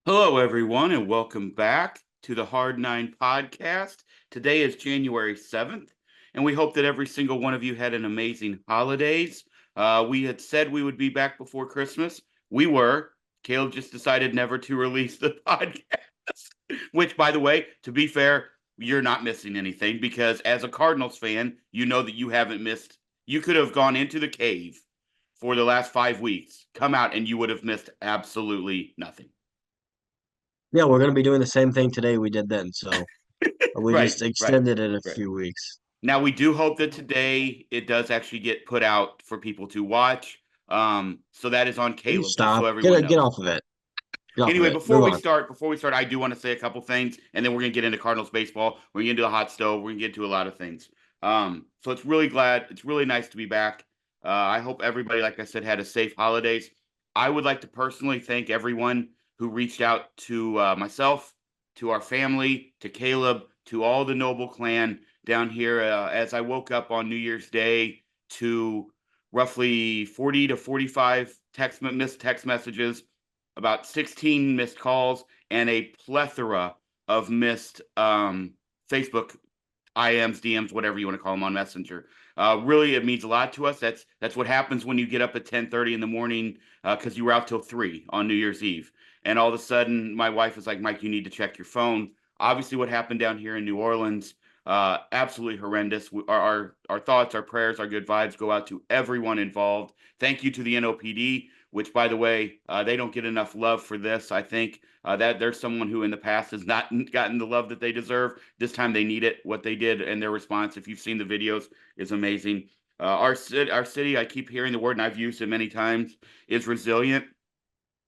Hello, everyone, and welcome back to the Hard Nine podcast. Today is January 7th, and we hope that every single one of you had an amazing holidays. We had said we would be back before Christmas. We were. Caleb just decided never to release the podcast, which, by the way, to be fair, you're not missing anything because as a Cardinals fan, you know that you haven't missed. You could have gone into the cave for the last 5 weeks, come out, and you would have missed absolutely nothing. Yeah, we're gonna be doing the same thing today we did then, so we Right, just right, extended it a right. few weeks. Now we do hope that today it does actually get put out for people to watch. So that is on Please Caleb, just so stop. everyone Get knows. off of it. Get off of Anyway, it. Move on. before we start, I do want to say a couple things, and then we're gonna get into Cardinals baseball. We're gonna get into the hot stove. We're gonna get into a lot of things. So it's really nice to be back. I hope everybody, like I said, had a safe holidays. I would like to personally thank everyone who reached out to myself, to our family, to Caleb, to all the Noble clan down here. As I woke up on New Year's Day to roughly 40 to 45 missed text messages, about 16 missed calls, and a plethora of missed Facebook IMs, DMs, whatever you want to call them on Messenger. Really, it means a lot to us. That's what happens when you get up at 10:30 in the morning because you were out till 3 on New Year's Eve, and all of a sudden, my wife was like, "Mike, you need to check your phone." Obviously, what happened down here in New Orleans, absolutely horrendous. Our thoughts, our prayers, our good vibes go out to everyone involved. Thank you to the NOPD, which, by the way, they don't get enough love for this. I think that there's someone who in the past has not gotten the love that they deserve. This time they need it. What they did and their response, if you've seen the videos, is amazing. Our city, I keep hearing the word, and I've used it many times, is resilient,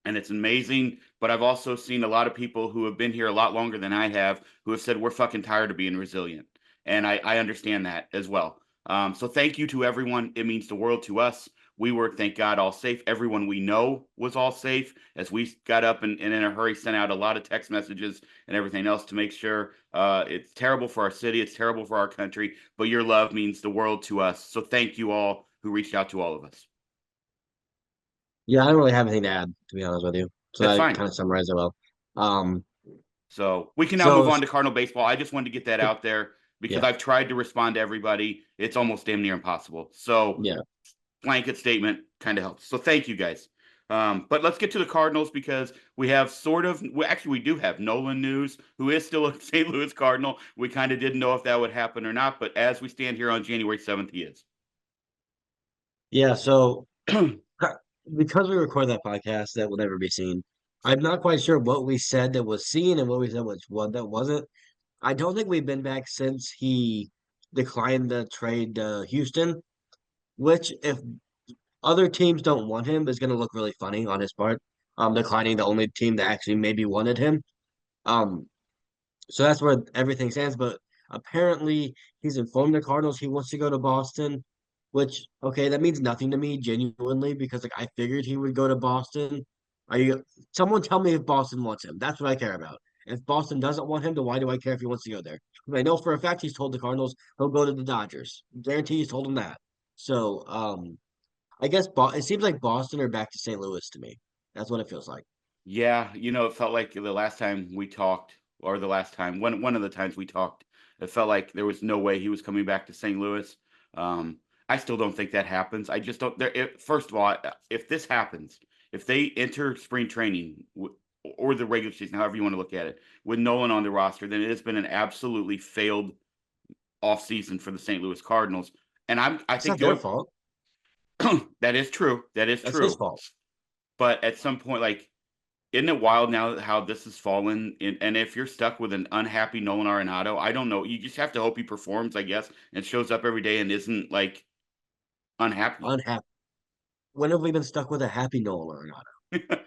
and it's amazing. But I've also seen a lot of people who have been here a lot longer than I have who have said we're fucking tired of being resilient, and I understand that as well. So thank you to everyone. It means the world to us. We were, thank God, all safe. Everyone we know was all safe as we got up and in a hurry sent out a lot of text messages and everything else to make sure. It's terrible for our city. It's terrible for our country. But your love means the world to us. So thank you all who reached out to all of us. Yeah, I don't really have anything to add, to be honest with you. So That's that fine. kind of summarizes it well. Um, So we can now move so on to Cardinal baseball. I just wanted to get that out there because yeah, I've tried to respond to everybody. It's almost damn near impossible. So yeah, blanket statement kind of helps. So thank you guys. But let's get to the Cardinals because we have actually, we do have Nolan news, who is still a St. Louis Cardinal. We kind of didn't know if that would happen or not, but as we stand here on January 7th, he is. yeah. So because we record that podcast that will never be seen, I'm not quite sure what we said that was seen and what we said was what that wasn't. I don't think we've been back since he declined the trade to Houston, which if other teams don't want him is going to look really funny on his part. Declining the only team that actually maybe wanted him. Um, so that's where everything stands. But apparently, he's informed the Cardinals he wants to go to Boston, which okay, that means nothing to me genuinely because like I figured he would go to Boston. Are you? Someone tell me if Boston wants him. That's what I care about. If Boston doesn't want him, then why do I care if he wants to go there? I know for a fact he's told the Cardinals he'll go to the Dodgers. Guarantee he's told them that. So, I guess it seems like Boston are back to St. Louis to me. That's what it feels like. Yeah, it felt like the last time we talked, or the last time, one of the times we talked, it felt like there was no way he was coming back to St. Louis. I still don't think that happens. I just don't. First of all, if this happens, if they enter spring training or the regular season, however you want to look at it, with Nolan on the roster, then it has been an absolutely failed offseason for the St. Louis Cardinals. And I It's think not their fault. that is true. That is That's his true. fault. But at some point, like, isn't it wild now how this has fallen? And if you're stuck with an unhappy Nolan Arenado, I don't know. You just have to hope he performs, I guess, and shows up every day and isn't like unhappy. Unhappy. When have we been stuck with a happy Nolan Arenado?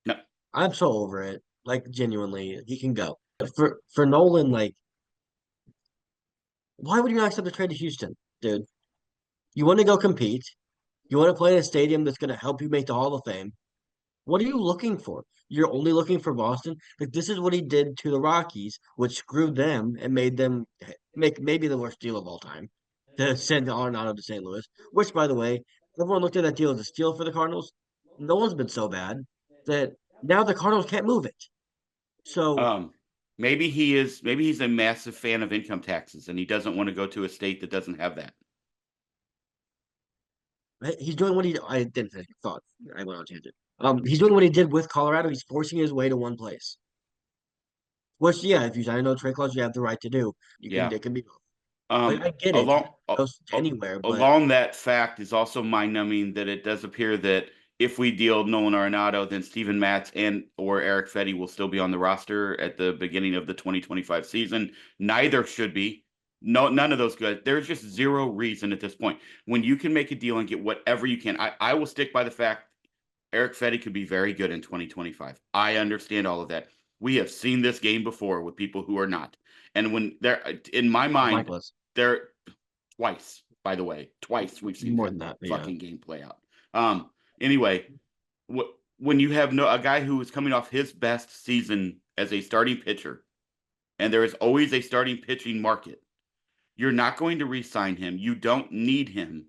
No, I'm so over it. Like genuinely, he can go. But for Nolan, like, why would you not accept the trade to Houston, dude? You want to go compete. You want to play in a stadium that's going to help you make the Hall of Fame. What are you looking for? You're only looking for Boston. Like this is what he did to the Rockies, which screwed them and made them make maybe the worst deal of all time to send Arenado to St. Louis. Which, by the way, everyone looked at that deal as a steal for the Cardinals. No one's been so bad that Now the Cardinals can't move it. So Um, maybe he's a massive fan of income taxes and he doesn't want to go to a state that doesn't have that. he's doing what he. I didn't finish my thought. I went on tangent. He's doing what he did with Colorado. He's forcing his way to one place. Which, yeah, if you sign a no trade clause, you have the right to do. You can. Yeah. It can be. Like Um, I get it. He along goes anywhere, but along that fact is also mind numbing that it does appear that if we deal Nolan Arenado, then Steven Matz and or Eric Fetty will still be on the roster at the beginning of the 2025 season. Neither should be. No, none of those good. There's just zero reason at this point. When you can make a deal and get whatever you can, I will stick by the fact Eric Fetty could be very good in 2025. I understand all of that. We have seen this game before with people who are not. And when they're in my mind, Michaelis they're twice, by the way, twice we've seen more that than that. But yeah, fucking game play out. Anyway, when you have a guy who is coming off his best season as a starting pitcher, and there is always a starting pitching market, you're not going to re-sign him. You don't need him.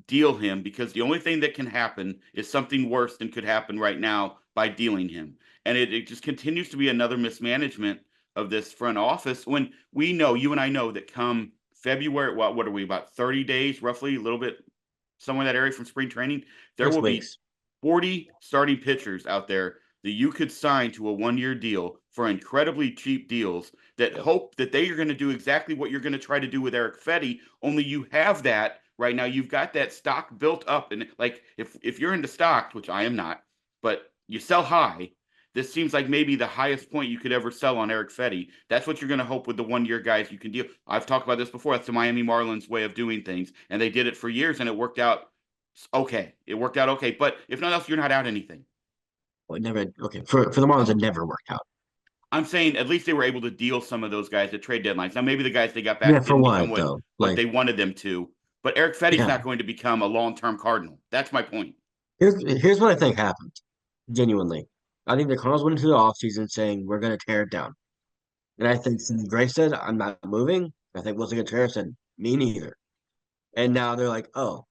Deal him because the only thing that can happen is something worse than could happen right now by dealing him. And it just continues to be another mismanagement of this front office when we know, you and I know that come February, what are we, about 30 days, roughly, a little bit somewhere in that area from spring training, there 6 will be weeks. 40 starting pitchers out there that you could sign to a 1 year deal for incredibly cheap deals that Yep. hope that they are going to do exactly what you're going to try to do with Eric Fetty. Only you have that right now. You've got that stock built up. And like, if you're into stocks, which I am not, but you sell high, this seems like maybe the highest point you could ever sell on Eric Fetty. That's what you're going to hope with the 1 year guys you can deal. I've talked about this before. That's the Miami Marlins way of doing things. And they did it for years and it worked out okay. It worked out okay. But if not else, you're not out anything. Well, it never. Okay, for the Marlins, it never worked out. I'm saying at least they were able to deal some of those guys at trade deadlines. Now maybe the guys they got Yeah, back for didn't become what though? what Like, they wanted them to. But Eric Fetty's yeah. not going to become a long-term Cardinal. That's my point. Here's what I think happened. Genuinely, I think the Cardinals went into the offseason saying we're going to tear it down, and I think Cindy Gray said I'm not moving. I think Wilson Contreras said me neither, and now they're like, oh,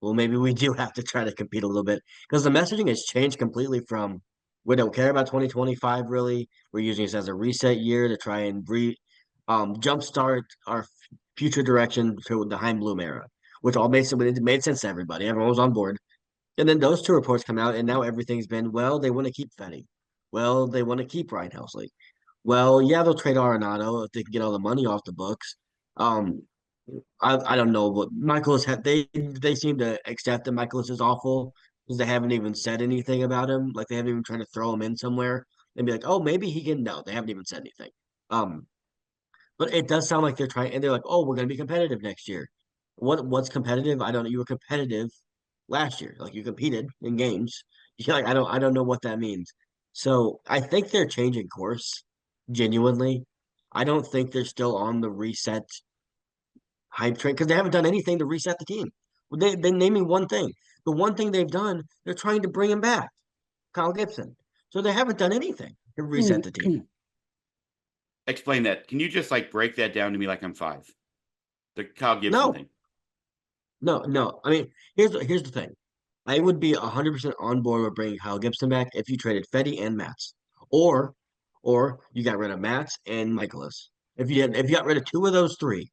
well, maybe we do have to try to compete a little bit because the messaging has changed completely from we don't care about 2025 really. We're using this as a reset year to try and jumpstart our future direction to the Heim Bloom era, which all made sense to everybody. Everyone was on board. And then those two reports come out, and now everything's been, well, they want to keep Fetty. Well, they want to keep Ryan Helsley. Well, yeah, they'll trade Arenado if they can get all the money off the books. Um, I don't know what Michaelis had. They seem to accept that Michaelis is awful because they haven't even said anything about him. Like they haven't even tried to throw him in somewhere and be like, oh, maybe he can. No, they haven't even said anything. Um, but it does sound like they're trying, and they're like, "Oh, we're going to be competitive next year." What's competitive? I don't know. You were competitive last year, like you competed in games. You're like, I don't know what that means. So I think they're changing course. Genuinely, I don't think they're still on the reset hype train because they haven't done anything to reset the team. Well, they name me one thing. The one thing they've done, they're trying to bring him back, Kyle Gibson. So they haven't done anything to reset the team. Explain that. Can you just like break that down to me like I'm five? The Kyle Gibson No, thing. no. I mean, here's the thing. I would be 100% on board with bringing Kyle Gibson back if you traded Fetty and Matz, or you got rid of Matz and Michaelis. If you got rid of two of those three,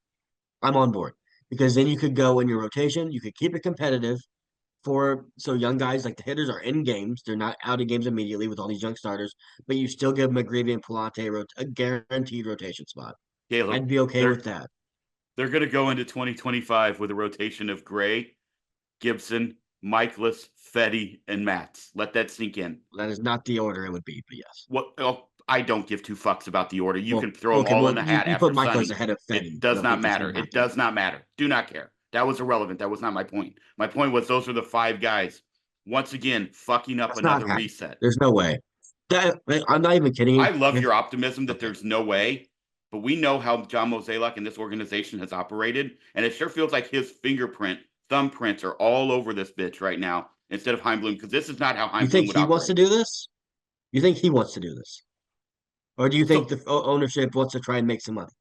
I'm on board because then you could go in your rotation. You could keep it competitive for so young guys like the hitters are in games. They're not out of games immediately with all these young starters, but you still give McGreevy and Palante a guaranteed rotation spot. Caleb, I'd be okay they're with that. they're going to go into 2025 with a rotation of Gray, Gibson, Michaelis, Fetty, and Matz. Let that sink in. That is not the order it would be, but yes. What? Oh, I don't give two fucks about the order. You Well, can throw them okay, all well in the you, hat you put after Michaelis Sunny. ahead of It Fetty. I does don't not think that's matter. gonna It happen. does not matter. Do not care. That was irrelevant. That was not my point. My point was those are the five guys. Once again, fucking up That's not another happening. reset. There's no way. I'm not even kidding you. I love If your optimism that okay, there's no way, but we know how John Mozeliak and this organization has operated, and it sure feels like his fingerprint, thumbprints are all over this bitch right now instead of Heimblum, because this is not how you Heimblum think would he wants to operate. do this? You think he wants to do this, or do you think So the ownership wants to try and make some money?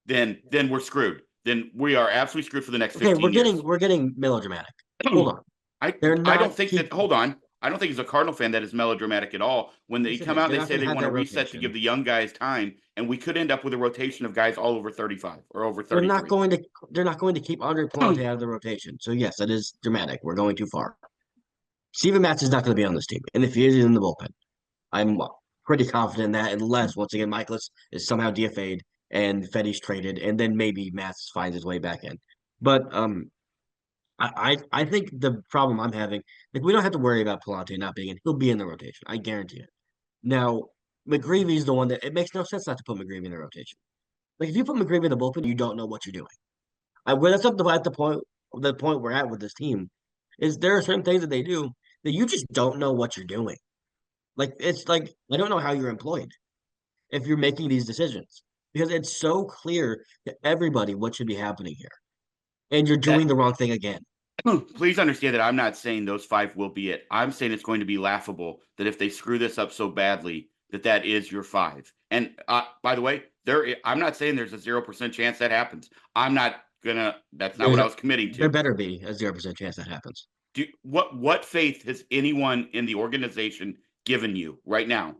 then we're screwed. Then we are absolutely screwed for the next Okay, we're 15 getting years. we're getting melodramatic. Hold on, I they're I don't not think that. keep. Hold on. I don't think he's a Cardinal fan that is melodramatic at all. When they Yes, it come is. out and They're they not say going to they have want to that reset to give rotation. the young guys time, and we could end up with a rotation of guys all over 35 or over They're not 33. going to. They're not going to keep Andre Palante out of the rotation. So yes, that is dramatic. We're going too far. Steven Matz is not going to be on this team, and if he is, he's in the bullpen. I'm pretty confident in that, unless once again Michaelis is somehow DFA'd and Fetty's traded, and then maybe Matz finds his way back in. But I think the problem I'm having, like, we don't have to worry about Palante not being in. He'll be in the rotation. I guarantee it. Now, McGreevy's the one that it makes no sense not to put McGreevy in the rotation. Like, if you put McGreevy in the bullpen, you don't know what you're doing. Well, that's not at the point we're at with this team. Is there are certain things that they do that you just don't know what you're doing. Like, it's like I don't know how you're employed if you're making these decisions, because it's so clear to everybody what should be happening here, and you're doing That the wrong thing again. Please understand that I'm not saying those five will be it. I'm saying it's going to be laughable that if they screw this up so badly that that is your five. And by the way, I'm not saying there's a 0% chance that happens. I'm not gonna. That's not what There's I a was committing there to. better be a 0% chance that happens. What faith has anyone in the organization given you right now?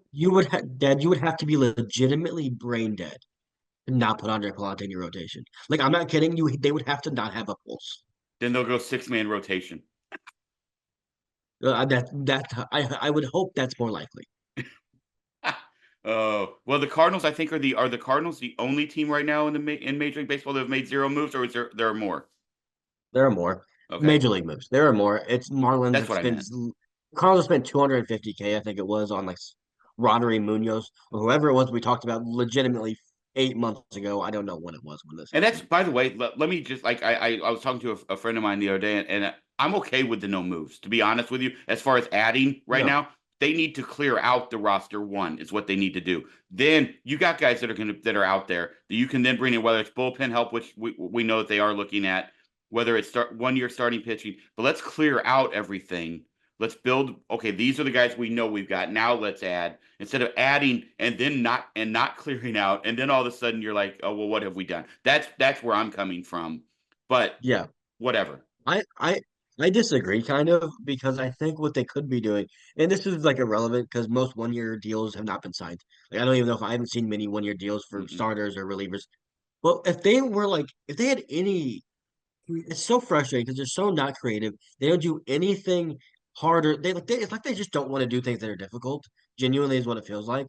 Dad, you would have to be legitimately brain dead to not put Andre Palante in your rotation. Like, I'm not kidding you. They would have to not have a pulse. Then they'll go 6-man rotation. I would hope that's more likely. Oh well, the Cardinals I think are the Cardinals the only team right now in Major League Baseball that have made zero moves, or is there are more? There are more Okay, major league moves. There are more. It's Marlins that's have what I spent meant. Carlos spent 250K, I think it was, on like Roddery Munoz or whoever it was we talked about legitimately 8 months ago. I don't know when it was when this And that's, happened. by the way, let me just like I was talking to a friend of mine the other day, and I'm okay with the no moves. To be honest with you, as far as adding right No, now, they need to clear out the roster. One is what they need to do. Then you got guys that are out there that you can then bring in, whether it's bullpen help, which we know that they are looking at, whether it's 1 year starting pitching. But let's clear out everything. Let's build. Okay, these are the guys we know we've got. Now let's add instead of adding and then not clearing out, and then all of a sudden you're like, oh well, what have we done? That's where I'm coming from. But yeah, whatever. I I I disagree kind of because I think what they could be doing, and this is like irrelevant because most 1 year deals have not been signed. Like, I don't even know if I haven't seen many 1 year deals for Mm-mm. starters or relievers. Well, if they had any. It's so frustrating because they're so not creative. They don't do anything harder. It's like they just don't want to do things that are difficult. Genuinely is what it feels like.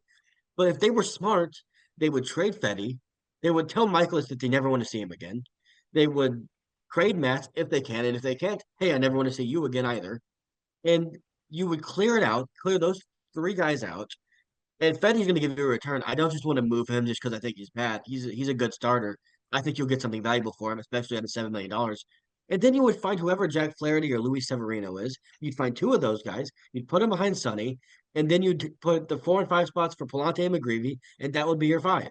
But if they were smart, they would trade Fetty. They would tell Michaelis that they never want to see him again. They would trade Matt if they can, and if they can't, hey, I never want to see you again either. And you would clear it out, clear those three guys out, and Fetty's going to give you a return. I don't just want to move him just because I think he's bad. He's a good starter. I think you'll get something valuable for him, especially at the $7 million. And then you would find whoever Jack Flaherty or Luis Severino is. You'd find two of those guys. You'd put them behind Sonny, and then you'd put the 4 and 5 spots for Palante and McGreevy, and that would be your five.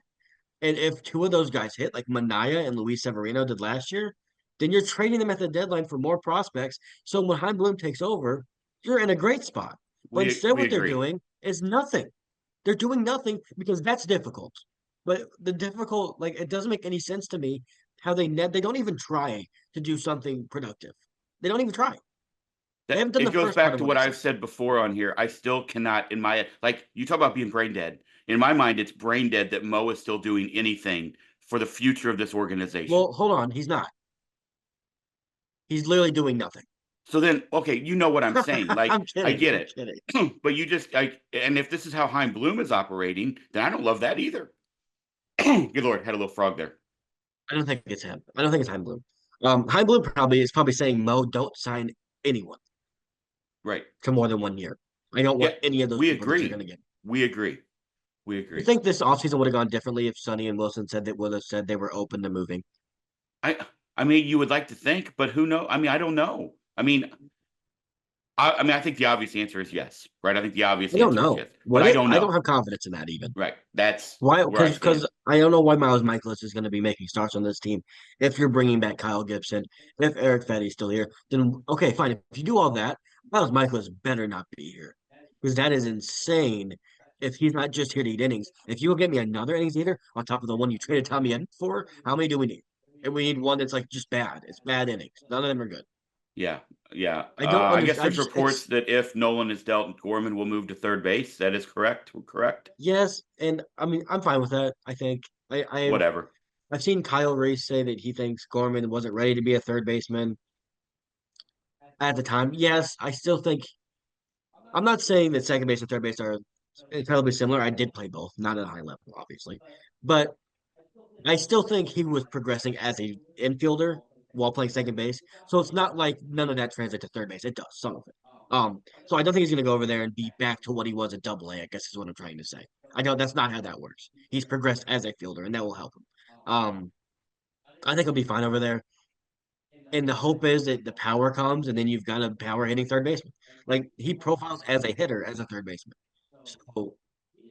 And if two of those guys hit, like Manaya and Luis Severino did last year, then you're trading them at the deadline for more prospects. So when Heim Bloom takes over, you're in a great spot. But instead, We what they're agree. doing is nothing. They're doing nothing because that's difficult. But the difficult, like, it doesn't make any sense to me how they don't even try to do something productive. They don't even try. They That haven't done the it goes first part back of to what what I said. I've said before on here. I still cannot, in my like you talk about being brain dead. In my mind, it's brain dead that Mo is still doing anything for the future of this organization. Well, hold on, he's not. He's literally doing nothing. So then, okay, you know what I'm saying. Like, I'm I kidding. get I'm it. kidding. But you just like, and if this is how Heim Bloom is operating, then I don't love that either. Good Lord, had a little frog there. I don't think it's him. I don't think it's Heim Bloom. Heim Bloom probably saying, Mo, don't sign anyone Right. to more than 1 year. I don't Yeah, want any of those we people that you're agree. going to get. We agree. We You agree. think this offseason would have gone differently if Sonny and Wilson said that would have said they were open to moving? I I mean, you would like to think, but who knows? I mean, I don't know. I mean, I think the obvious answer is yes, right? I think the obvious I don't answer is know. yes, but Would I it? don't I don't know. have confidence in that even. Right. That's Why? where I Because stand. I don't know why Miles Michaelis is going to be making starts on this team. If you're bringing back Kyle Gibson, if Eric Fetty's still here, then okay, fine. If you do all that, Miles Michaelis better not be here because that is insane. If he's not just here to eat innings, if you will get me another innings eater on top of the one you traded Tommy Edman for, how many do we need? And we need one that's like just bad. It's bad innings. None of them are good. Yeah, yeah. I don't I guess understand. I there's just reports it's that if Nolan is dealt, Gorman will move to third base. That is correct. Correct. yes, and I mean I'm fine with that. I think Whatever. I've seen Kyle Reese say that he thinks Gorman wasn't ready to be a third baseman at the time. Yes, I still think I'm not saying that second base and third base are incredibly similar. I did play both, not at a high level, obviously, but I still think he was progressing as a infielder while playing second base. So it's not like none of that translates to third base. It does, some of it. So I don't think he's gonna go over there and be back to what he was at double A, I guess is what I'm trying to say. I don't that's not how that works. He's progressed as a fielder and that will help him. Um, I think he'll be fine over there. And the hope is that the power comes and then you've got a power hitting third baseman. Like he profiles as a hitter, as a third baseman. So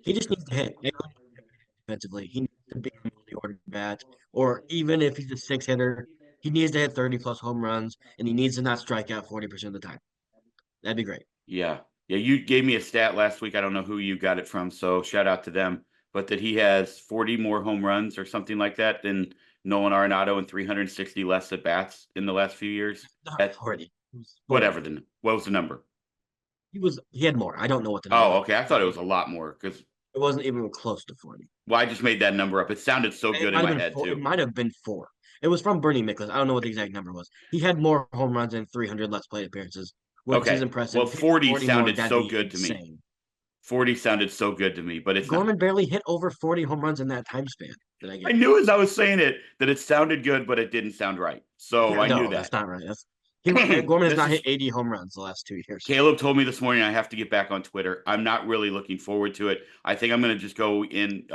he just needs to hit defensively. He needs to be a the order bat, or even if he's a six hitter, he needs to hit 30 plus home runs, and he needs to not strike out 40% of the time. That'd be great. Yeah. Yeah. You gave me a stat last week. I don't know who you got it from. So shout out to them. But that he has 40 more home runs or something like that than Nolan Arenado and 360 less at bats in the last few years. Not That 40. It was whatever 40. the what was the number? He had more. I don't know what the number Oh, was. okay. I thought it was a lot more because It wasn't even close to 40. well, I just made that number up. It sounded so It good in might have my been head four. It too. might have been four. It was from Bernie Miklasz. I don't know what the exact number was. He had more home runs and 300 less plate appearances, which is Okay. Well, impressive. If he had 40 40 more, sounded that'd so be good to me. insane. 40 sounded so good to me, but it's not. Gorman barely hit over 40 home runs in that time span that I I gave you. knew as I was saying it that it sounded good, but it didn't sound right. So Yeah, I knew no, that's that. not right. Gorman has This not hit is 80 home runs the last 2 years. Caleb told me this morning I have to get back on Twitter. I'm not really looking forward to it. I think I'm going to just go in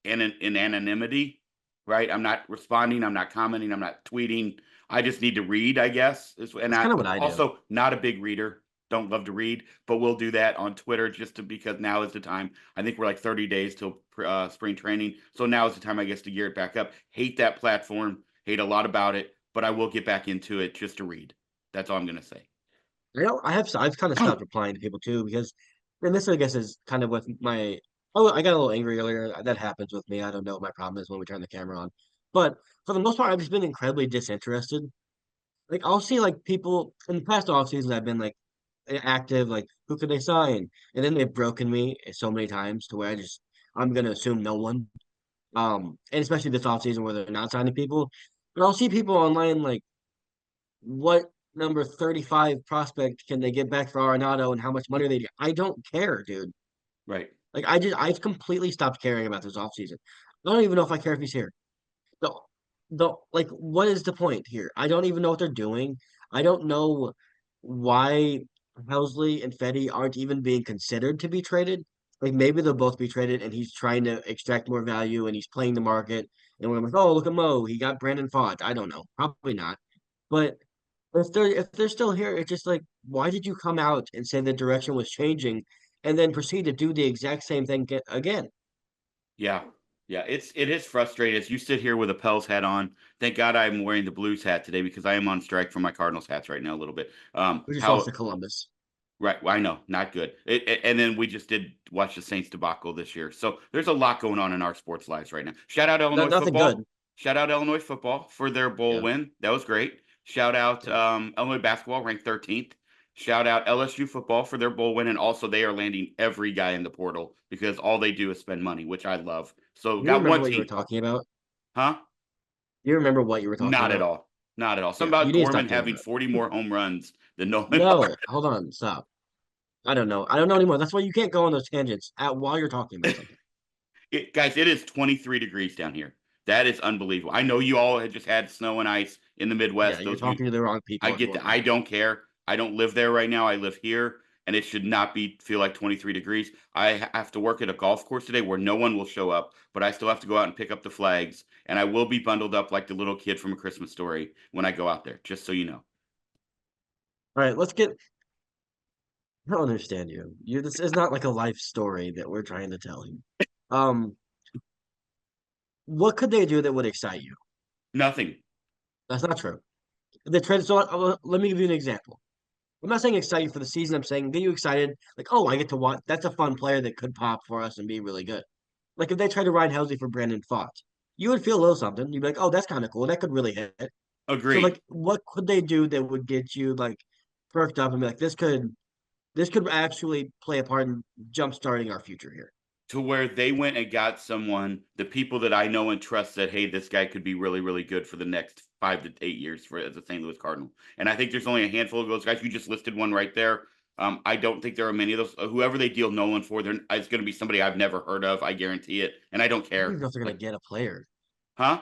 anonymity, right? I'm not responding, I'm not commenting, I'm not tweeting. I just need to read, I guess. And That's kind of what but I do. also not a big reader. Don't love to read, but we'll do that on Twitter just to because now is the time. I think we're like 30 days till spring training, so now is the time I guess to gear it back up. Hate that platform, hate a lot about it, but I will get back into it just to read. That's all I'm going to say. I've kind of stopped replying to people too because, and this I guess is kind of with my. Oh, I got a little angry earlier. That happens with me. I don't know what my problem is when we turn the camera on, but for the most part, I've just been incredibly disinterested. Like I'll see like people in the past off seasons, I've been like active, like who could they sign, and then they've broken me so many times to where I'm gonna assume no one. And especially this off season where they're not signing people, but I'll see people online like what number 35 prospect can they get back for Arenado and how much money they do. I don't care, dude. Right. Like I've completely stopped caring about this offseason. I don't even know if I care if he's here. The like what is the point here? I don't even know what they're doing. I don't know why Helsley and Fetty aren't even being considered to be traded. Like maybe they'll both be traded and he's trying to extract more value and he's playing the market. And we're like, oh, look at Mo, he got Brandon Fott. I don't know. Probably not. But if they're still here, it's just like, why did you come out and say the direction was changing, and then proceed to do the exact same thing again? Yeah. Yeah. It is frustrating as you sit here with a Pels hat on. Thank God I'm wearing the Blues hat today because I am on strike for my Cardinals hats right now a little bit. We just lost to How Columbus. right, well, I know, not good. And then we just did watch the Saints debacle this year. So there's a lot going on in our sports lives right now. Shout out Not Illinois nothing good. football. Shout out Illinois football for their bowl Yeah. win. That was great. Shout out Yeah. Illinois basketball ranked 13th. Shout out LSU football for their bowl win. And also they are landing every guy in the portal because all they do is spend money, which I love. So You got remember one what you were team, talking about? huh? You remember what you were talking Not at about? all. Not at all. Yeah. Something You about need to Gorman stop doing having that. 40 more home runs than Nolan. No, hold on, stop. I don't know. I don't know anymore. That's why you can't go on those tangents while you're talking about something. Guys, it is 23 degrees down here. That is unbelievable. I know you all had just had snow and ice in the Yeah, Midwest. you're Those you, talking to the wrong I people if you get want that. to know I that. don't care. I don't live there right now. I live here, and it should not be feel like 23 degrees. I have to work at a golf course today where no one will show up, but I still have to go out and pick up the flags, and I will be bundled up like the little kid from A Christmas Story when I go out there. Just so you know. All right, let's get. I don't understand you. This is not like a life story that we're trying to tell you. Um, what could they do that would excite you? Nothing. That's not true. The trade. So let me give you an example. I'm not saying excite you for the season. I'm saying get you excited. Like, oh, I get to watch. That's a fun player that could pop for us and be really good. Like if they tried to ride Helsley for Brandon Fott, you would feel a little something. You'd be like, oh, that's kind of cool. That could really hit. So Agreed. like, what could they do that would get you like perked up and be like, this could actually play a part in jump starting our future here. To where they went and got someone, the people that I know and trust said, hey, this guy could be really, really good for the next 5 to 8 years for as a St. Louis Cardinal. And I think there's only a handful of those guys. You just listed one right there. I don't think there are many of those. Whoever they deal Nolan for, it's going to be somebody I've never heard of. I guarantee it, and I don't I don't care. even know if they're gonna Like, get a player. huh?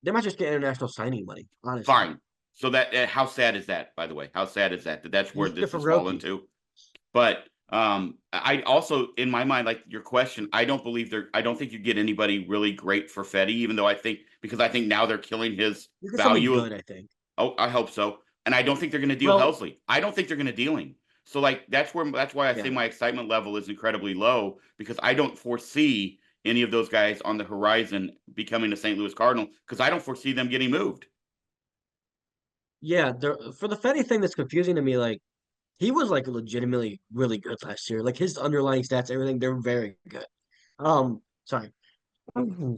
They might just get international signing money, honestly. Fine. So that how sad is that? By the way, how sad is that? That's where He's a this has different fallen Roki. to. But I also, in my mind, like your question, I don't think you get anybody really great for Fetty, even though I think now they're killing his You get somebody value. good, I think. Oh, I hope so. And I don't think they're going to deal Well, Helsley. I don't think they're going to deal him. So like that's why I say yeah, my excitement level is incredibly low because I don't foresee any of those guys on the horizon becoming a St. Louis Cardinal because I don't foresee them getting moved. yeah. For the Fetty thing that's confusing to me, like he was like legitimately really good last year. Like his underlying stats, everything, they're very good. Sorry,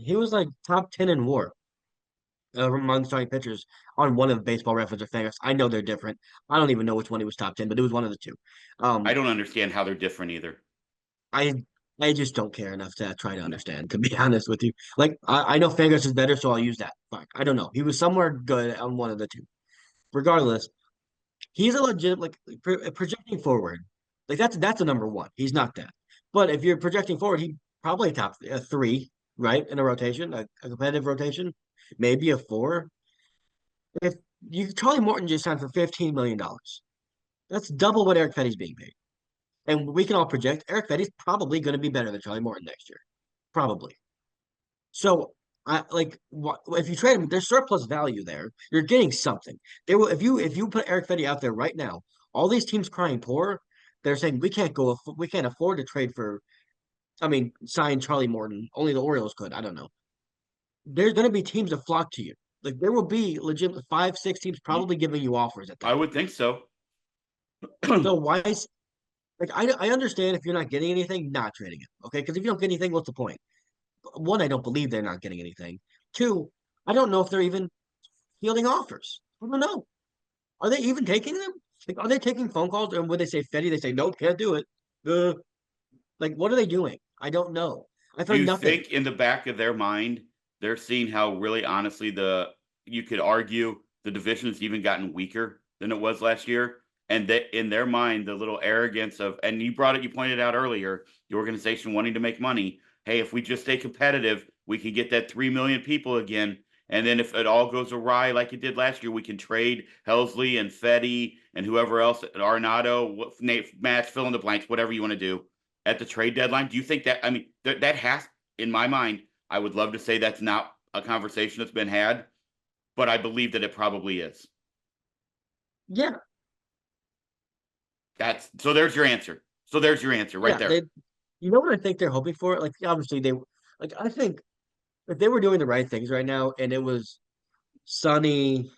he was like top 10 in WAR among starting pitchers on one of Baseball Reference or Fangraphs. I know they're different. I don't even know which one he was top 10, but it was one of the two. I Um, don't understand how they're different either. I I just don't care enough to try to No. understand, to be honest with you. Like I know Fangraphs is better, so I'll use that. Fine. I don't know. He was somewhere good on one of the two. Regardless, he's a legit like projecting forward. Like that's a number one. He's not that. But if you're projecting forward, he probably top three, right, in a rotation, a competitive rotation, maybe a four. If you Charlie Morton just signed for $15 million, that's double what Eric Fetty's being paid. And we can all project Eric Fetty's probably going to be better than Charlie Morton next year, probably. So I like if you trade him, there's surplus value there. You're getting something. They will if you put Eric Fetty out there right now, all these teams crying poor, they're saying we can't afford to trade for. I mean, sign Charlie Morton. Only the Orioles could. I don't know. There's going to be teams that flock to you. Like there will be legit five, six teams probably giving you offers at I that would point. think so. So why is like I understand if you're not getting anything, not trading it. Okay, because if you don't get anything, what's the point? One, I don't believe they're not getting anything. Two, I don't know if they're even fielding offers. I don't know. Are they even taking them? Like, are they taking phone calls? And when they say Fetty, they say nope, can't do it. Uh, like, what are they doing? I don't know. I've Do heard you nothing. think in the back of their mind they're seeing how really honestly the you could argue the division's even gotten weaker than it was last year? And that in their mind, the little arrogance of and you pointed out earlier, the organization wanting to make money. Hey, if we just stay competitive, we can get that 3 million people again. And then if it all goes awry like it did last year, we can trade Helsley and Fetty and whoever else, Arenado, Match, fill in the blanks, whatever you want to do at the trade deadline. Do you think that? I mean, that has, in my mind, I would love to say that's not a conversation that's been had, but I believe that it probably is. Yeah, That's so. There's your answer. So there's your answer right yeah. there. You know what I think they're hoping for? Like, obviously, like, I think if they were doing the right things right now and it was sunny,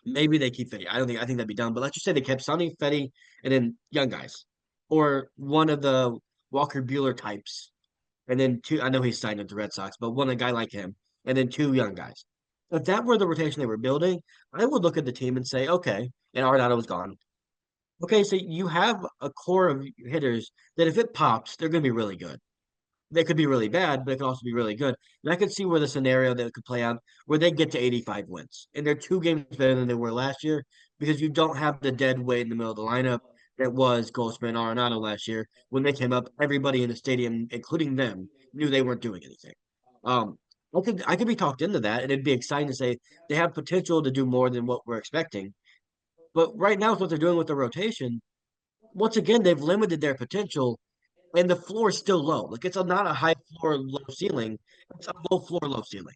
maybe they keep Fetty. I think that'd be done. But let's just say they kept Sonny, Fetty, and then young guys, or one of the Walker Bueller types, and then two. I know he's signed with the Red Sox, but one a guy like him, and then two young guys. If that were the rotation they were building, I would look at the team and say, okay, and Arenado was gone. Okay, so you have a core of hitters that if it pops, they're going to be really good. They could be really bad, but it could also be really good. And I could see where the scenario that could play out where they get to 85 wins. And they're 2 games better than they were last year because you don't have the dead weight in the middle of the lineup that was Goldsman and Arenado last year. When they came up, everybody in the stadium, including them, knew they weren't doing anything. Um, I could be talked into that, and it'd be exciting to say they have potential to do more than what we're expecting. But right now, with what they're doing with the rotation, once again, they've limited their potential and the floor is still low. Like not a high floor, low ceiling. It's a low floor, low ceiling.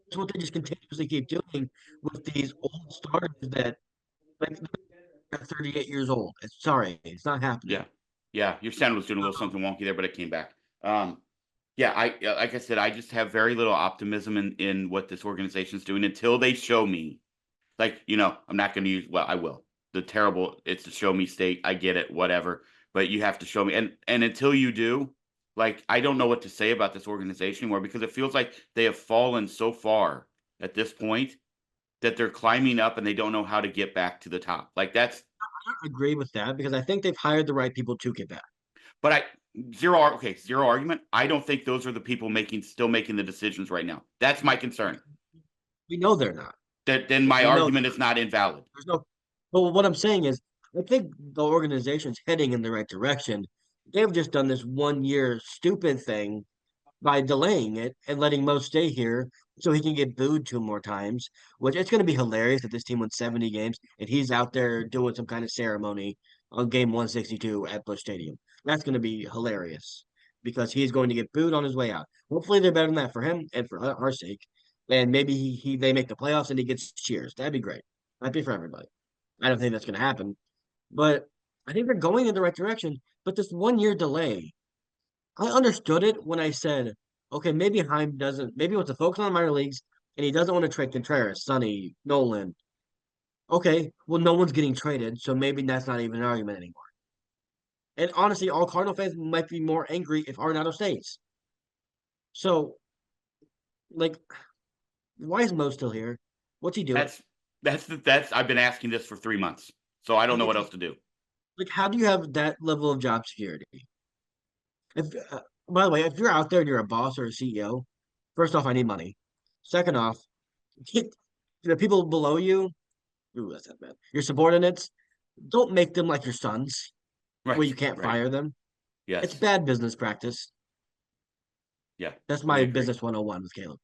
It's what they just continuously keep doing with these old stars that like they're 38 years old. Sorry, it's not happening. Yeah, yeah. Your sound was doing a little something wonky there, but it came back. Yeah. Like I said, I just have very little optimism in what this organization is doing until they show me. Like I'm not going to use. Well, I will. The terrible. It's the show me state. I get it. Whatever. But you have to show me. And until you do, like I don't know what to say about this organization anymore because it feels like they have fallen so far at this point that they're climbing up and they don't know how to get back to the top. Like that's, I agree with that because I think they've hired the right people to get back. but zero argument. I don't think those are the people still making the decisions right now. That's my concern. We know they're not. That then my We know argument is not invalid. there's no. But what I'm saying is, I think the organization's heading in the right direction. They've just done this 1 year stupid thing by delaying it and letting Mo stay here so he can get booed 2 more times, which it's going to be hilarious if this team wins 70 games and he's out there doing some kind of ceremony on game 162 at Busch Stadium. That's going to be hilarious because he's going to get booed on his way out. Hopefully, they're better than that for him and for our sake. And maybe they make the playoffs and he gets cheers. That'd be great. Happy for everybody. I don't think that's going to happen, but I think they're going in the right direction. But this 1 year delay, I understood it when I said, okay, maybe Heim doesn't, maybe he wants to focus on minor leagues and he doesn't want to trade Contreras, Sonny, Nolan. Okay, well, no one's getting traded, so maybe that's not even an argument anymore. And honestly, all Cardinal fans might be more angry if Arenado stays. So, like, why is Mo still here? What's he doing? That's I've been asking this for 3 months, so I don't know what else to do. Like, how do you have that level of job security? If, by the way, if you're out there and you're a boss or a CEO, first off, I need money. Second off, get the people below you. Ooh, that's not bad. Your subordinates, don't make them like your sons, where Right, you can't right. fire them. It's Yes. bad business practice. Yeah, That's we my agree. business 101 with Caleb.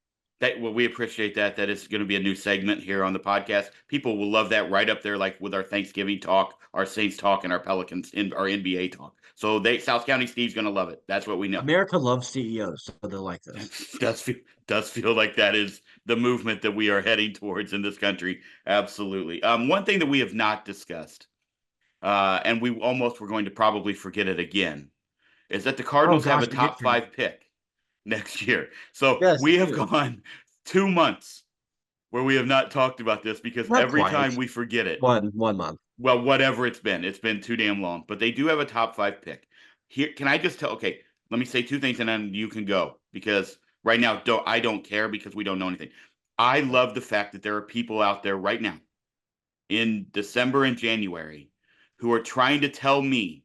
We appreciate that. That is going to be a new segment here on the podcast. People will love that right up there, like with our Thanksgiving talk, our Saints talk, and our Pelicans in our NBA talk. So South County Steve's going to love it. That's what we know. America loves CEOs, so they'll like this. does feel like that is the movement that we are heading towards in this country. Absolutely. One thing that we have not discussed, and we almost were going to probably forget it again, is that the Oh Cardinals have gosh, a we did top forget. five pick next year. So Yes, we they have do. gone 2 months where we have not talked about this because Not every quite. time we forget it. One month. Well, whatever it's been too damn long. But they do have a top five pick. Here, can I just tell? Okay, let me say two things and then you can go because right now I don't care because we don't know anything. I love the fact that there are people out there right now in December and January who are trying to tell me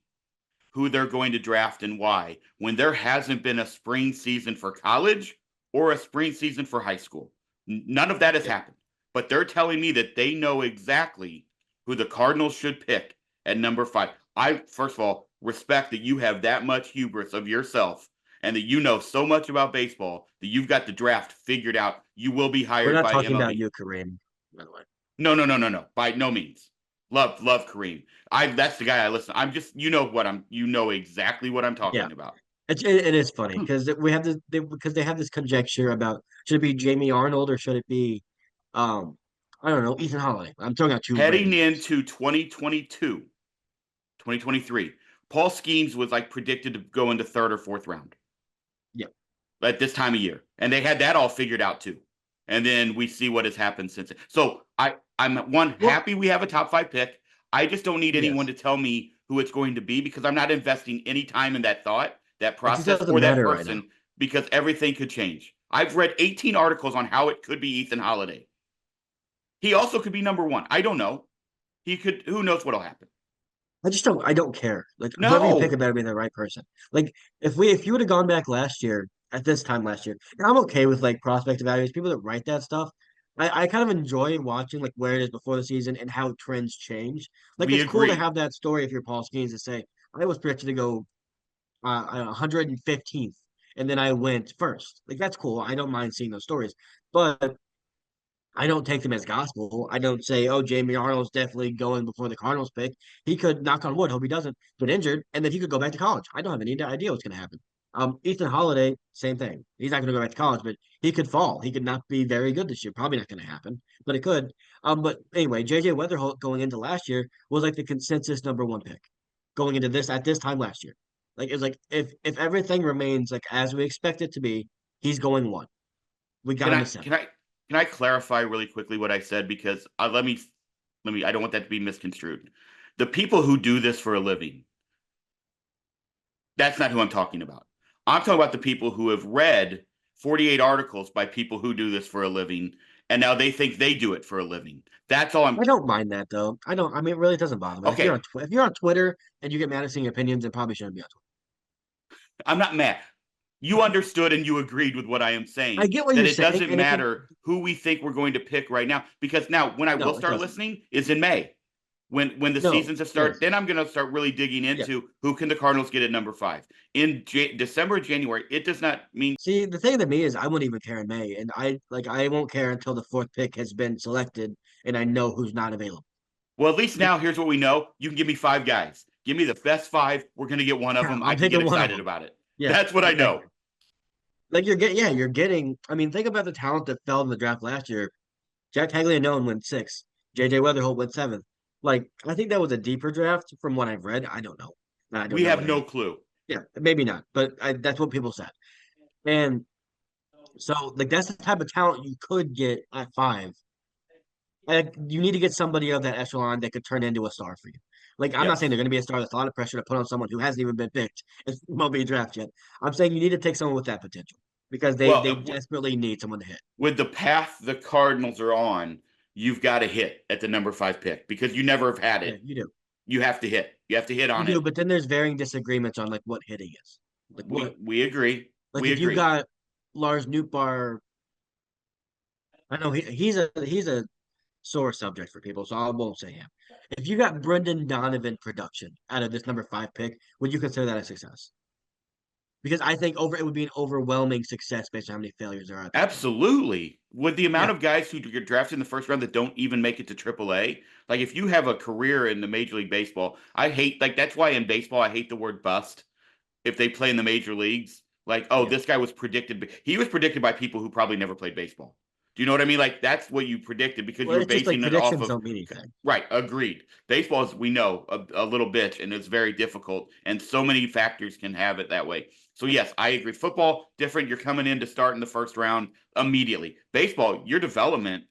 who they're going to draft and why when there hasn't been a spring season for college or a spring season for high school. None of that has Yeah. happened. But they're telling me that they know exactly who the Cardinals should pick at number 5. I, first of all, respect that you have that much hubris of yourself and that you know so much about baseball that you've got the draft figured out. You will be We're hired not by talking about MLB. you, Kareem, by the way. No. By no means. Love Kareem. That's the guy I listen. I'm just you know exactly what I'm Yeah. talking about. It is funny because we have because they have this conjecture about should it be Jamie Arnold or should it be um I don't know, Ethan Holiday. I'm throwing out two random Heading names. into 2022, 2023, Paul Skeens was like predicted to go into third or fourth round Yeah. at this time of year. And they had that all figured out too. And then we see what has happened since. So I'm one Well, happy we have a top 5 pick. I just don't need anyone yes. to tell me who it's going to be because I'm not investing any time in that thought, that It just process, doesn't or that matter right now. person because everything could change. I've read 18 articles on how it could be Ethan Holiday. He also could be number 1. I don't know. He could. Who knows what'll happen? I don't care. Like whoever you pick, it No, better be the right person. Like if you would have gone back last year at this time last year, and I'm okay with like prospect evaluators, people that write that stuff. I kind of enjoy watching like where it is before the season and how trends change. Like we it's cool to agree. have that story if you're Paul Skeens to say, I was predicted to go 115th and then I went first. Like that's cool. I don't mind seeing those stories. But I don't take them as gospel. I don't say, "Oh, Jamie Arnold's definitely going before the Cardinals pick." He could, knock on wood, hope he doesn't get injured, and then he could go back to college. I don't have any idea what's going to happen. Ethan Holiday, same thing. He's not going to go back to college, but he could fall. He could not be very good this year. Probably not going to happen, but it could. But anyway, JJ Weatherholt going into last year was like the consensus number one pick going into this at this time last year. Like it's like if everything remains like as we expect it to be, he's going one. We got Can him I to seven. can I can I clarify really quickly what I said because let me I don't want that to be misconstrued. The people who do this for a living, that's not who I'm talking about. I'm talking about the people who have read 48 articles by people who do this for a living and now they think they do it for a living. That's all I'm I don't mind that though. I don't. I mean, it really doesn't bother me. okay. If you're on Twitter and you get mad at seeing opinions, it probably shouldn't be on Twitter. I'm not mad. You understood and you agreed with what I am I saying, get what that you're it saying, doesn't and if you matter who we think we're going to pick right now. Because now, when I will no, it start doesn't. listening is in May. When the No, seasons have started, yes, then I'm going to start really digging yeah. into who can the Cardinals get at number 5 in December, January. It does not mean See, the thing to me is I wouldn't even care in May, and I won't care until the fourth pick has been selected and I know who's not available. well. At least Like, now, here's what we know: you can give me 5 guys. Give me the best 5. We're going to get one of yeah, them. I I'm can get picking one of excited them. about it. Yeah, That's what I know. exactly. Like you're getting, yeah, you're getting. I mean, think about the talent that fell in the draft last year. Jack Taglianone went sixth. JJ Weatherholt went seventh. Like, I think that was a deeper draft from what I've read. I don't know. I don't We know have what it is. no clue. Yeah, maybe not, but that's what people said. And so, like, that's the type of talent you could get at five. Like, you need to get somebody of that echelon that could turn into a star for you. Like, I'm not saying they're Yes. going to be a star. That's a lot of pressure to put on someone who hasn't even been picked in MLB draft yet. I'm saying you need to take someone with that potential because Well, they desperately need someone to hit. with the path the Cardinals are on, you've got to hit at the number 5 pick because you never have had Yeah, it. you do. You have to hit. You have to hit You on do, it. but then there's varying disagreements on like what hitting is. Like what We agree. like We if you agree. got Lars Nootbaar, I know he's a sore subject for people, so I won't say him. If you got Brendan Donovan production out of this number five pick, would you consider that a success? Because I think it would be an overwhelming success based on how many failures there are at this point. Absolutely. With the amount Yeah, of guys who get drafted in the first round that don't even make it to AAA, like if you have a career in the Major League Baseball, I hate like that's why in baseball I hate the word bust if they play in the major leagues. Like, oh, yeah. this guy was predicted. He was predicted by people who probably never played baseball. Do you know what I mean? Like, that's what you predicted because you Well, were it's just like basing it off predictions of. don't mean anything. Right, agreed. Baseball is, we know, a little bitch, and it's very difficult, and so many factors can have it that way. So, yes, I agree. Football, different. You're coming in to start in the first round immediately. Baseball, your development,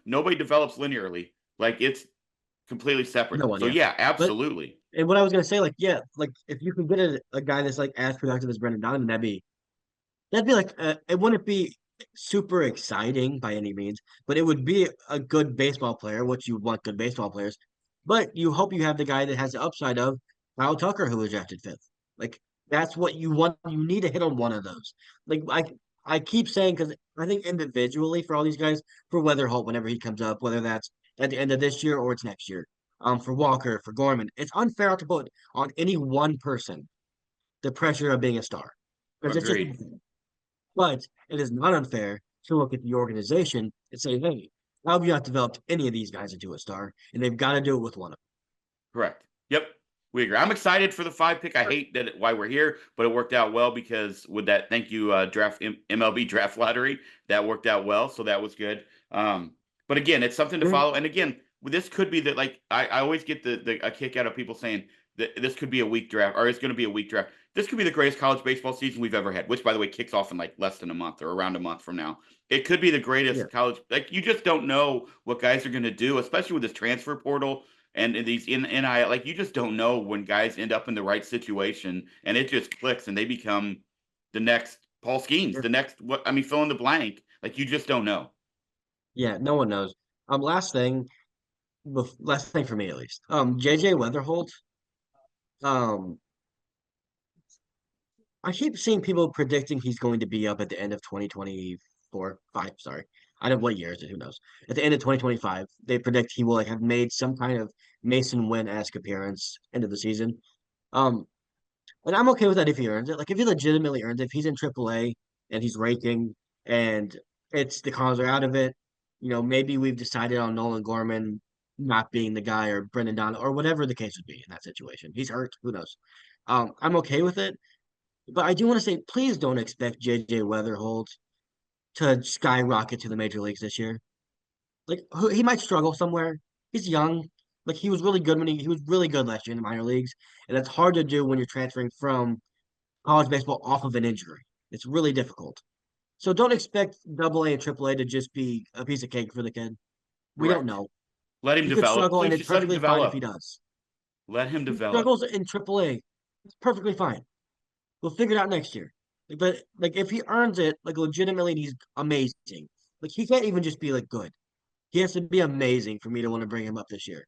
nobody develops linearly. Like, it's completely separate. No one, So, yeah. yeah, But absolutely. and what I was gonna say, like, yeah, like if you can get a guy that's like as productive as Brendan Donovan, that'd be like it wouldn't be super exciting by any means, but it would be a good baseball player, which you want good baseball players. But you hope you have the guy that has the upside of Kyle Tucker, who was drafted fifth. Like that's what you want. You need to hit on one of those. Like I keep saying because I think individually for all these guys, for Weatherholt, whenever he comes up, whether that's at the end of this year or it's next year, for Walker, for Gorman, it's unfair to put on any one person the pressure of being a star because it's just Agreed. but it is not unfair to look at the organization and say, hey, how have you not developed any of these guys into a star? And they've got to do it with one of Correct. Yep. We agree. I'm excited for the 5 pick. I hate why we're here, but it worked out well because with that, thank you, MLB draft lottery. That worked out well. So that was good. But again, it's something to them. follow. And again, this could be that like I always get a kick out of people saying that this could be a weak draft or it's going to be a weak draft. This could be the greatest college baseball season we've ever had, which by the way kicks off in like less than a month or around a month from now. It could be the Yeah. greatest college. Like you just don't know what guys are going to do, especially with this transfer portal and these in NIL, like you just don't know when guys end up in the right situation and it just clicks and they become the next Paul Skeens, Yeah. the next what I mean, fill in the blank. Like you just don't know. Yeah. No one knows. Last thing, last thing for me at least. JJ Weatherholt. Um, I keep seeing people predicting he's going to be up at the end of 2024, five, sorry. I don't know what year is it, who knows. At the end of 2025, they predict he will like have made some kind of Mason Wynn-esque appearance end of the season. Um, And I'm okay with that if he earns it. Like if he legitimately earns it, if he's in AAA and he's raking and it's the cons are out of it, maybe we've decided on Nolan Gorman not being the guy or Brendan Don or whatever the case would be in that situation. He's hurt, who knows? I'm okay with it. But I do want to say, please don't expect JJ Weatherholt to skyrocket to the major leagues this year. Like he might struggle somewhere. He's young. Like he was really good when he was really good last year in the minor leagues, and that's hard to do when you're transferring from college baseball off of an injury. It's really difficult. So don't expect Double A and Triple A to just be a piece of cake for the kid. We don't Correct. know. Let him He could develop. struggle, and Please it's just let him perfectly fine if he develop. does. Let him He develop. struggles in Triple A. It's perfectly fine. We'll figure it out next year. But like if he earns it, like legitimately, he's amazing. Like he can't even just be like good. He has to be amazing for me to want to bring him up this year.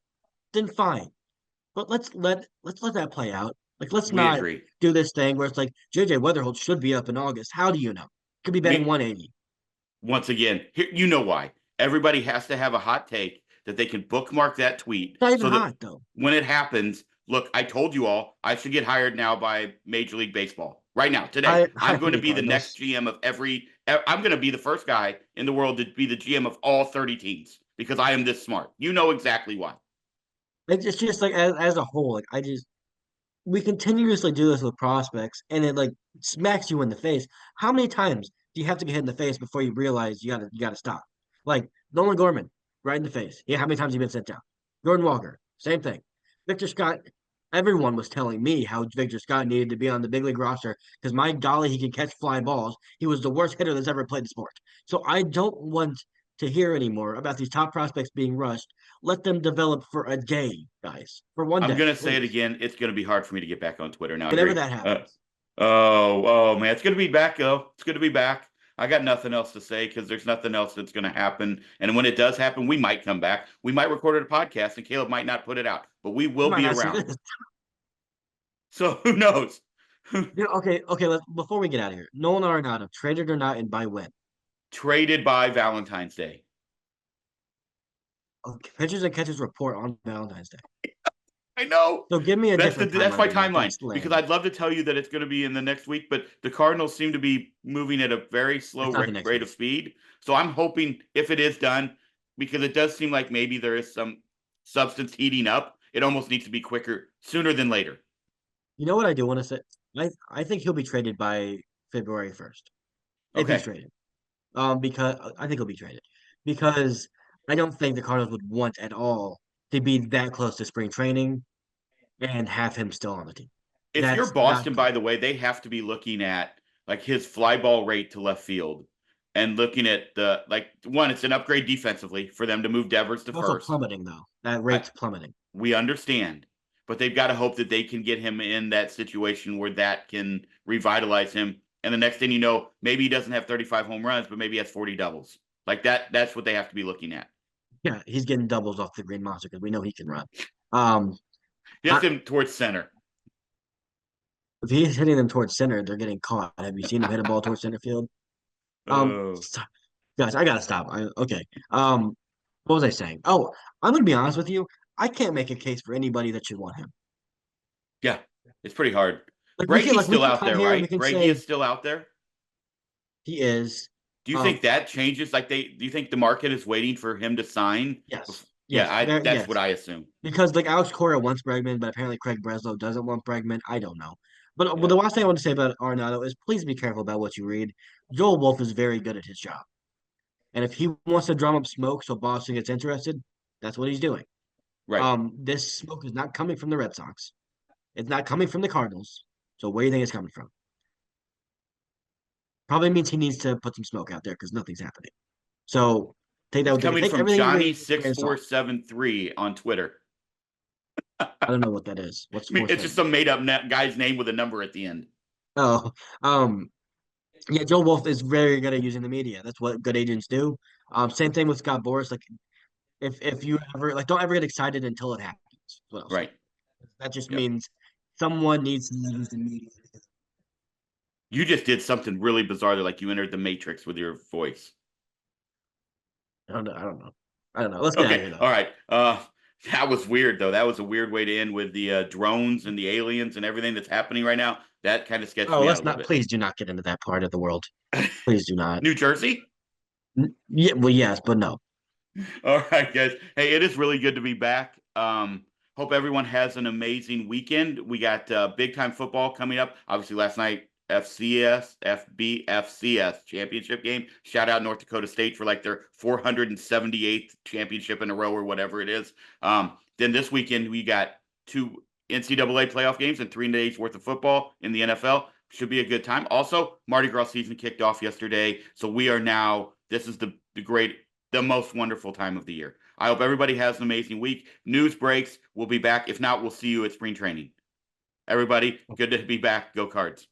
Then fine. But let's let that play out. Like let's We not agree. do this thing where it's like JJ Weatherholt should be up in August. How do you know? Could be batting Me 180. once again, here you know why. Everybody has to have a hot take that they can bookmark that tweet Not even so that hot though. when it happens, look, I told you all I should get hired now by Major League Baseball. Right now, today. I'm Higher going to the be the next Cardinals. GM of I'm going to be the first guy in the world to be the GM of all 30 teams because I am this smart. You know exactly why. It's just like as a whole, like I just we continuously do this with prospects and it like smacks you in the face. How many times do you have to get hit in the face before you realize you gotta stop? Like Nolan Gorman, right in the face. Yeah, how many times have you been sent down? Jordan Walker, same thing. Victor Scott, everyone was telling me how Victor Scott needed to be on the big league roster because my golly, he can catch fly balls. He was the worst hitter that's ever played the sport. So I don't want to hear anymore about these top prospects being rushed. Let them develop for a day, guys, for one I'm day, going to say it please. again. It's going to be hard for me to get back on Twitter now. I Whenever agree. that happens. Oh man, it's going to be back though. It's going to be back. I got nothing else to say because there's nothing else that's going to happen. And when it does happen, we might come back. We might record a podcast and Caleb might not put it out, but we You will might be not see around. this. So who knows? Yeah, okay. Let's before we get out of here. Nolan Arenado, traded or not, and by when? Traded by Valentine's Day. Okay. Pitchers and catchers report on Valentine's Day. I know. So give me a different That's timeline my than that. timeline That's because lame. I'd love to tell you that it's going to be in the next week, but the Cardinals seem to be moving at a very slow It's not the next rate of week. speed. So I'm hoping if it is done, because it does seem like maybe there is some substance heating up, it almost needs to be quicker, sooner than later. You know what I do want to say? I think he'll be traded by February 1st. If he's Okay. traded. Because I think he'll be traded. Because I don't think the Cardinals would want at all to be that close to spring training and have him still on the team. If you're That's not Boston, good. by the way, they have to be looking at like his fly ball rate to left field and looking at the like one, it's an upgrade defensively for them to move Devers to Also first. plummeting though. That I, rate's plummeting. we understand, but they've got to hope that they can get him in that situation where that can revitalize him. And the next thing you know, maybe he doesn't have 35 home runs, but maybe he has 40 doubles. Like that, that's what they have to be looking at. Yeah, he's getting doubles off the Green Monster because we know he can run. Um, Just I, him towards center. if he's hitting them towards center, they're getting caught. Have you seen him hit a ball towards center field? Oh, Guys, I gotta stop. Okay. What was I saying? Oh, I'm gonna be honest with you. I can't make a case for anybody that should want him. yeah, it's pretty hard. Like Breggy's we still can out come there, here and we right? can Breggy say is still out there. he is. Do you Um, think that changes? Like do you think the market is waiting for him to sign? yes, Yeah, yes, very that's what yes. I assume. Because like Alex Cora wants Bregman, but apparently Craig Breslow doesn't want Bregman. I don't know. But Yeah, the last thing I want to say about Arenado is please be careful about what you read. Joel Wolf is very good at his job. And if he wants to drum up smoke so Boston gets interested, that's what he's doing. right. This smoke is not coming from the Red Sox. It's not coming from the Cardinals. So where do you think it's coming from? Probably means he needs to put some smoke out there because nothing's happening. So It's coming take from everything you read Johnny with a six grain of four salt. seven three on Twitter. I don't know what that is. What's I mean, four it's just seven? some made up guy's name with a number at the end. Oh, um, yeah, Joe Wolf is very good at using the media. That's what good agents do. Same thing with Scott Boras. Like if you ever like don't ever get excited until it happens. That's what I'll say. Right. That just Yep. means someone needs to use the media. You just did something really bizarre there, like you entered the Matrix with your voice. I don't know. I don't know. I don't know. Let's get out of Okay. here though. All right. That was weird though. That was a weird way to end with the drones and the aliens and everything that's happening right now. That kind of sketched Oh, me out a let's little not. bit. Please do not get into that part of the world. Please do not. New Jersey? Yeah, well, yes, but no. All right, guys. Hey, it is really good to be back. Hope everyone has an amazing weekend. We got big time football coming up. Obviously, last night FCS, FBFCS championship game. Shout out North Dakota State for like their 478th championship in a row or whatever it is. Then this weekend we got two NCAA playoff games and 3 days worth of football in the NFL. Should be a good time. Also, Mardi Gras season kicked off yesterday, so we are now. This is the most wonderful time of the year. I hope everybody has an amazing week. News breaks. We'll be back. If not, we'll see you at spring training. Everybody, good to be back. Go Cards.